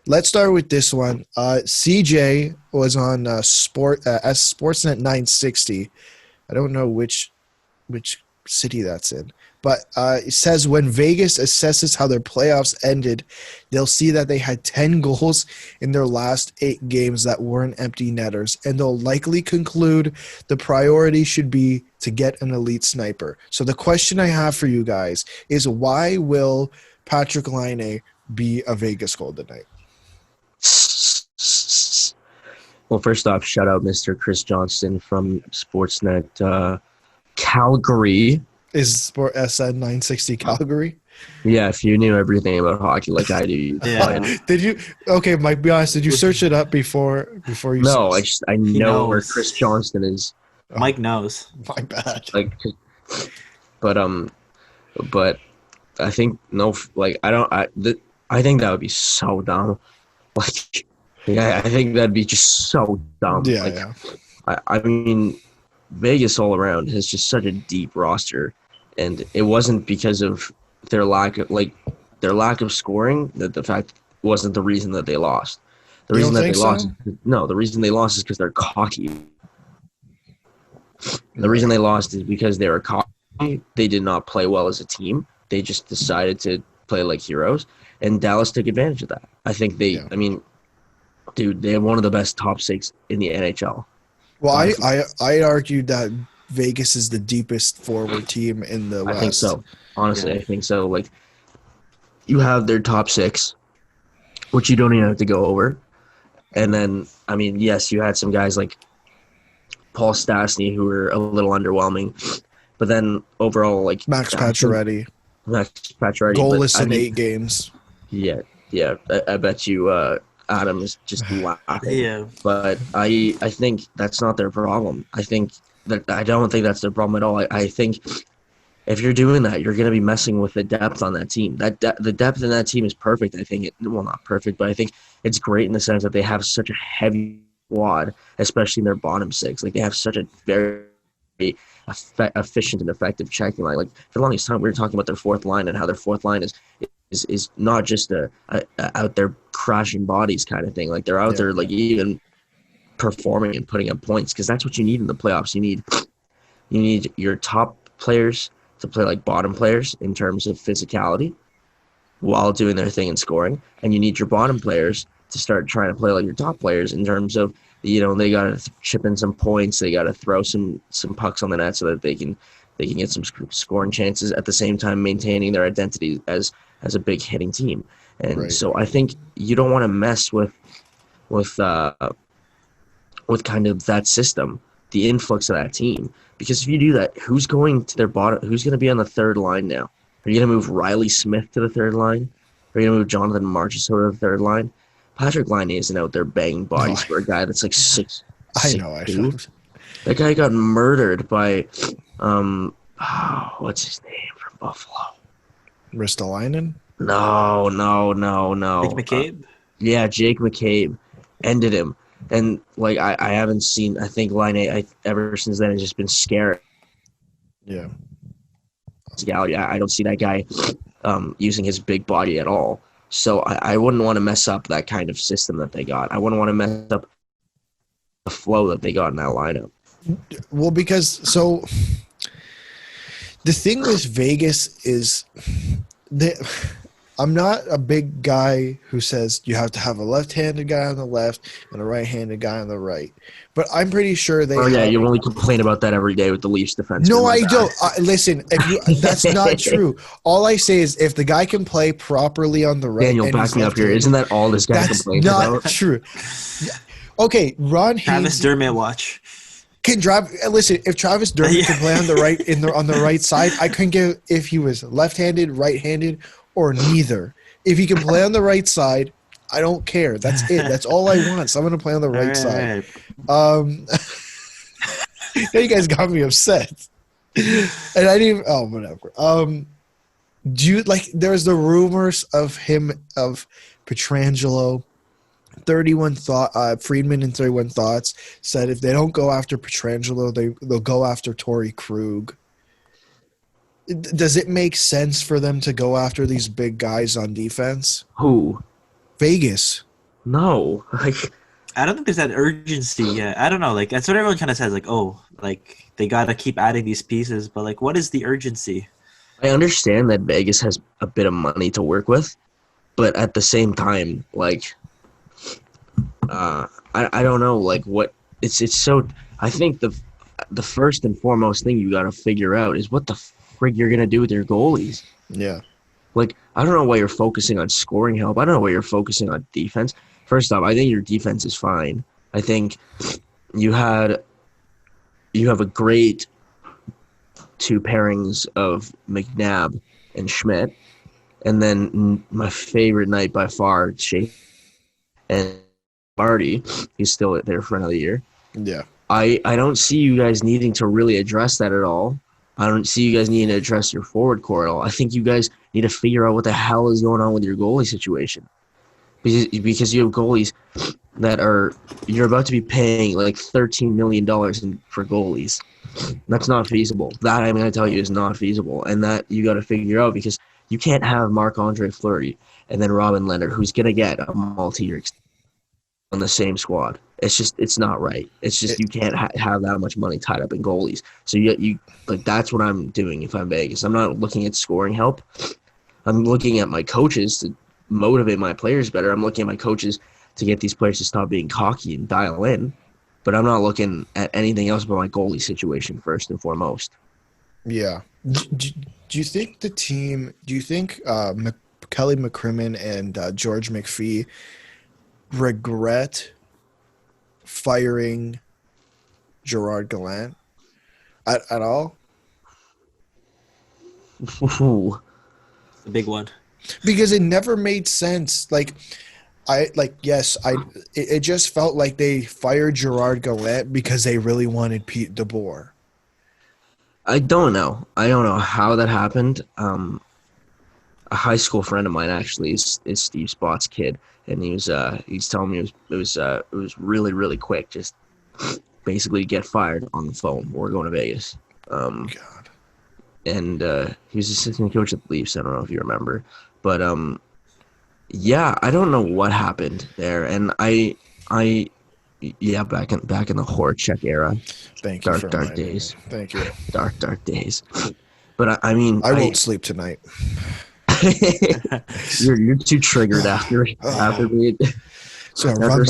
let's start with this one. CJ was on Sportsnet 960. I don't know which city that's in. But it says when Vegas assesses how their playoffs ended, they'll see that they had 10 goals in their last 8 games that weren't empty netters, and they'll likely conclude the priority should be to get an elite sniper. So the question I have for you guys is, why will Patrick Laine be a Vegas Golden Knight? Well, first off, shout out Mr. Chris Johnston from Sportsnet Calgary. Is Sport SN 960 Calgary? Yeah, if you knew everything about hockey like I do. Yeah. Did you? Okay, Mike, be honest. Did you search it up before you? No, I know where knows. Chris Johnston is. Mike knows. My bad. Like, but I think I think that would be so dumb. Like, yeah, I think that'd be just so dumb. Yeah, like, yeah. I mean, Vegas all around has just such a deep roster, and it wasn't because of their lack of scoring that the fact wasn't the reason that they lost. The You reason don't that they think lost, so? no, the reason they lost is because they're cocky. The reason they lost is because they were cocky. They did not play well as a team. They just decided to play like heroes, and Dallas took advantage of that. I think they. Yeah. I mean, dude, they have one of the best top 6 in the NHL. Well, I argued that Vegas is the deepest forward team in the West. I think so. Honestly, Yeah. I think so. Like, you have their top 6, which you don't even have to go over. And then, I mean, yes, you had some guys like Paul Stastny who were a little underwhelming. But then overall, like Max Pacioretty, goalless in 8 games. Yeah. I bet you Adam is just laughing. Yeah. But I think that's not their problem. I don't think that's their problem at all. I think if you're doing that, you're going to be messing with the depth on that team. The depth in that team is perfect. I think not perfect, but I think it's great in the sense that they have such a heavy squad, especially in their bottom 6. Like, they have such a very efficient and effective checking line. Like, for the longest time, we were talking about their fourth line and how their fourth line is not just a out there crashing bodies kind of thing. Like, they're out there, like, even performing and putting up points, because that's what you need in the playoffs. You need your top players to play like bottom players in terms of physicality while doing their thing and scoring, and you need your bottom players to start trying to play like your top players in terms of, they got to chip in some points, they got to throw some pucks on the net so that they can get some scoring chances, at the same time maintaining their identity as a big hitting team. And so I think you don't want to mess with kind of that system, the influx of that team. Because if you do that, who's going to their bottom? Who's going to be on the third line now? Are you going to move Riley Smith to the third line? Are you going to move Jonathan Marchessault to the third line? Patrick Laine isn't out there banging bodies for a guy that's like 6'2". That guy got murdered by, what's his name from Buffalo? Ristolainen? No. Jake McCabe? Yeah, Jake McCabe ended him. And, like, I haven't seen, I think Laine, ever since then, has just been scared. Yeah. I don't see that guy using his big body at all. So I wouldn't want to mess up that kind of system that they got. I wouldn't want to mess up the flow that they got in that lineup. Well, because the thing with Vegas is I'm not a big guy who says you have to have a left-handed guy on the left and a right-handed guy on the right. But I'm pretty sure they you only complain about that every day with the Leafs defense. No, I don't. Listen, that's not true. All I say is if the guy can play properly on the right. Daniel, back me up here. Isn't that all this guy complains about? That's not true. Okay, Ron Travis Haynes Dermott watch. can drive. Listen, if Travis Dermott can play on the right on the right side, I couldn't give if he was left-handed, right-handed, or neither. If he can play on the right side, I don't care. That's it. That's all I want. Someone to play on the right side. Now you guys got me upset. And I didn't even, whatever. Do you there's the rumors of Pietrangelo, 31 Friedman and 31 Thoughts said if they don't go after Pietrangelo, they'll go after Torrey Krug. Does it make sense for them to go after these big guys on defense? Who? Vegas. No, like I don't think there's that urgency yet. I don't know. Like that's what everyone kind of says. Like, oh, like they gotta keep adding these pieces, but like, what is the urgency? I understand that Vegas has a bit of money to work with, but at the same time, like, I don't know, like what it's so. I think the first and foremost thing you got to figure out is what the frig you're gonna do with your goalies. Yeah. Like, I don't know why you're focusing on scoring help. I don't know why you're focusing on defense. First off, I think your defense is fine. I think you have a great two pairings of McNabb and Schmidt, and then my favorite night by far, Shea and Marty. He's still there for another year. Yeah. I don't see you guys needing to really address that at all. I don't see you guys needing to address your forward core at all. I think you guys need to figure out what the hell is going on with your goalie situation. Because you have goalies that you're about to be paying like $13 million for goalies. That's not feasible. That I'm going to tell you is not feasible. And that you got to figure out because you can't have Marc-Andre Fleury and then Robin Leonard, who's going to get a multi-year extension on the same squad. It's not right. It's just you can't have that much money tied up in goalies. So you like that's what I'm doing if I'm Vegas. I'm not looking at scoring help. I'm looking at my coaches to motivate my players better. I'm looking at my coaches to get these players to stop being cocky and dial in. But I'm not looking at anything else but my goalie situation first and foremost. Yeah. Do you think the team? Do you think Kelly McCrimmon and George McPhee regret firing Gerard Gallant at all? Ooh. The big one. Because it never made sense. It just felt like they fired Gerard Gallant because they really wanted Pete DeBoer. I don't know how that happened. A high school friend of mine actually is Steve Spott's kid, and he's telling me it was really really quick, just basically get fired on the phone. We're going to Vegas. God. And he was assistant coach at the Leafs. I don't know if you remember, but yeah, I don't know what happened there, and yeah, back in the Horchek era. Thank you. Dark days. Thank you. Dark days. But I mean, I won't sleep tonight. you're too triggered after being. So run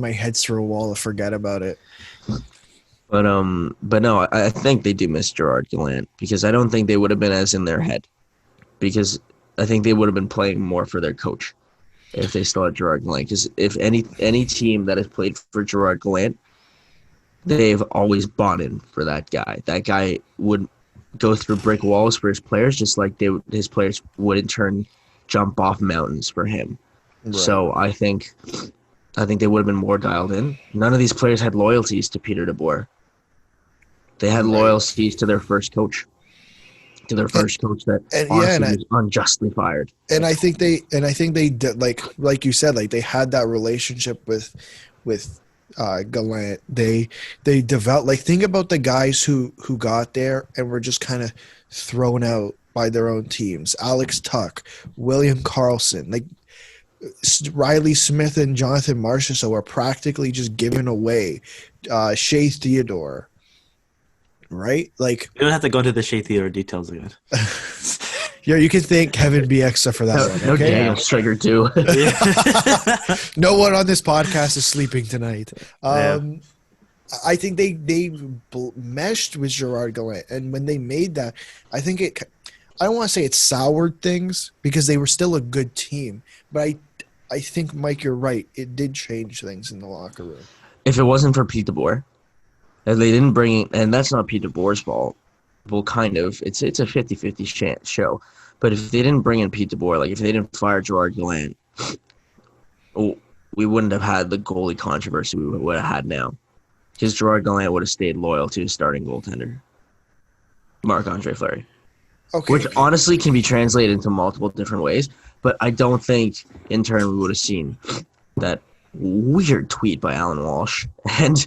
my head through a wall to forget about it. But no, I think they do miss Gerard Gallant because I don't think they would have been as in their head because I think they would have been playing more for their coach if they still had Gerard Gallant. Because if any team that has played for Gerard Gallant, they've always bought in for that guy. That guy would go through brick walls for his players, just like his players would in turn jump off mountains for him. Right. So I think they would have been more dialed in. None of these players had loyalties to Peter DeBoer. They had loyalties to their first coach. To their first coach that was unjustly fired. And I think they did, like you said, like they had that relationship with Gallant. They developed, like, think about the guys who got there and were just kind of thrown out by their own teams. Alex Tuck, William Karlsson, like Riley Smith and Jonathan Marchessault were practically just given away. Shea Theodore. Right? Like, you don't have to go into the Shea Theodore details again. Yeah, you can thank Kevin Bieksa for that one. Okay, Daniel's triggered too. No one on this podcast is sleeping tonight. I think they meshed with Gerard Gallant, and when they made that, I think I don't want to say it soured things because they were still a good team, but I think, Mike, you're right. It did change things in the locker room. If it wasn't for Pete DeBoer, and they didn't bring in, and that's not Pete DeBoer's fault. Well, kind of. It's a 50-50 show. But if they didn't bring in Pete DeBoer, like if they didn't fire Gerard Gallant, we wouldn't have had the goalie controversy we would have had now. Because Gerard Gallant would have stayed loyal to his starting goaltender, Marc-Andre Fleury. Okay. Which honestly can be translated into multiple different ways. But I don't think in turn we would have seen that weird tweet by Alan Walsh and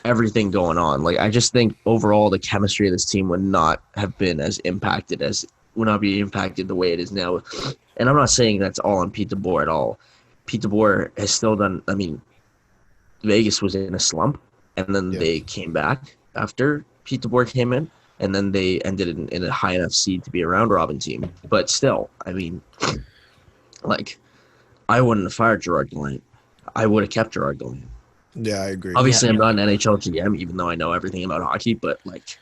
everything going on. Like, I just think overall the chemistry of this team would not be impacted the way it is now And I'm not saying that's all on Pete DeBoer at all. Pete DeBoer has still done. I mean, Vegas was in a slump, and then Yeah. they came back after Pete DeBoer came in, and then they ended in a high enough seed to be a round robin team. But still, I mean, like, I wouldn't have fired Gerard Gallant. I would have kept Gerard Gallant. Yeah, I agree. Obviously, Yeah. I'm not an NHL GM, even though I know everything about hockey. But like,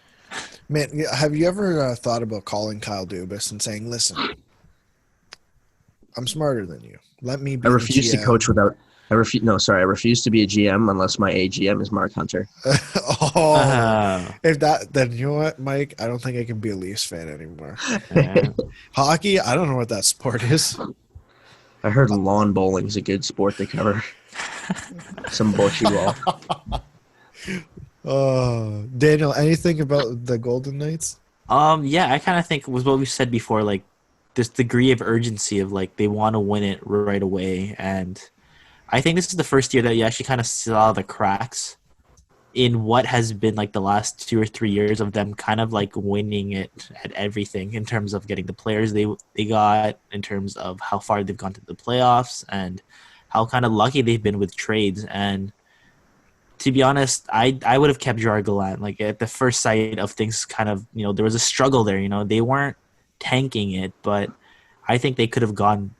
Man, have you ever thought about calling Kyle Dubas and saying, "Listen, I'm smarter than you. Let me be I the refuse to GM." coach without. I refuse to be a GM unless my AGM is Mark Hunter. Oh, if that, then you know what, Mike? I don't think I can be a Leafs fan anymore. Yeah. Hockey, I don't know what that sport is. I heard lawn bowling is a good sport to cover. Some bocce ball. Oh, Daniel, anything about the Golden Knights? Yeah, I kind of think was what we said before, like this degree of urgency of like they want to win it right away, and I think this is the first year that you actually kind of saw the cracks in what has been like the last 2 or 3 years of them kind of like winning it at everything in terms of getting the players they got, in terms of how far they've gone to the playoffs, and how kind of lucky they've been with trades. And to be honest, I would have kept Gerard Gallant. Like at the first sight of things, kind of there was a struggle there. They weren't tanking it, but I think they could have gone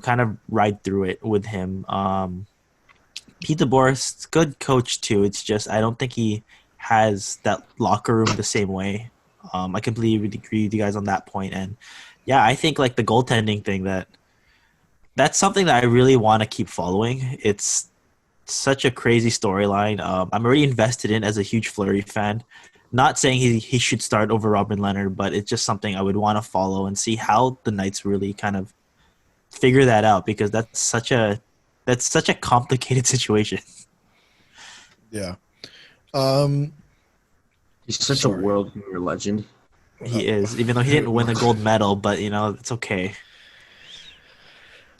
kind of right through it with him. Pete DeBoer's good coach too. It's just I don't think he has that locker room the same way. I completely agree with you guys on that point. And yeah, I think like the goaltending thing, that's something that I really want to keep following. It's such a crazy storyline. I'm already invested in as a huge Fleury fan. Not saying he should start over Robin Leonard, but it's just something I would want to follow and see how the Knights really kind of figure that out, because that's such a complicated situation. Yeah. He's such Sorry. a world junior legend. He is, even though he didn't win a gold medal, but it's okay.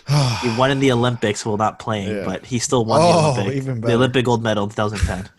He won in the Olympics while not playing, Yeah. but he still won the Oh, Olympic even the better. Olympic gold medal in 2010.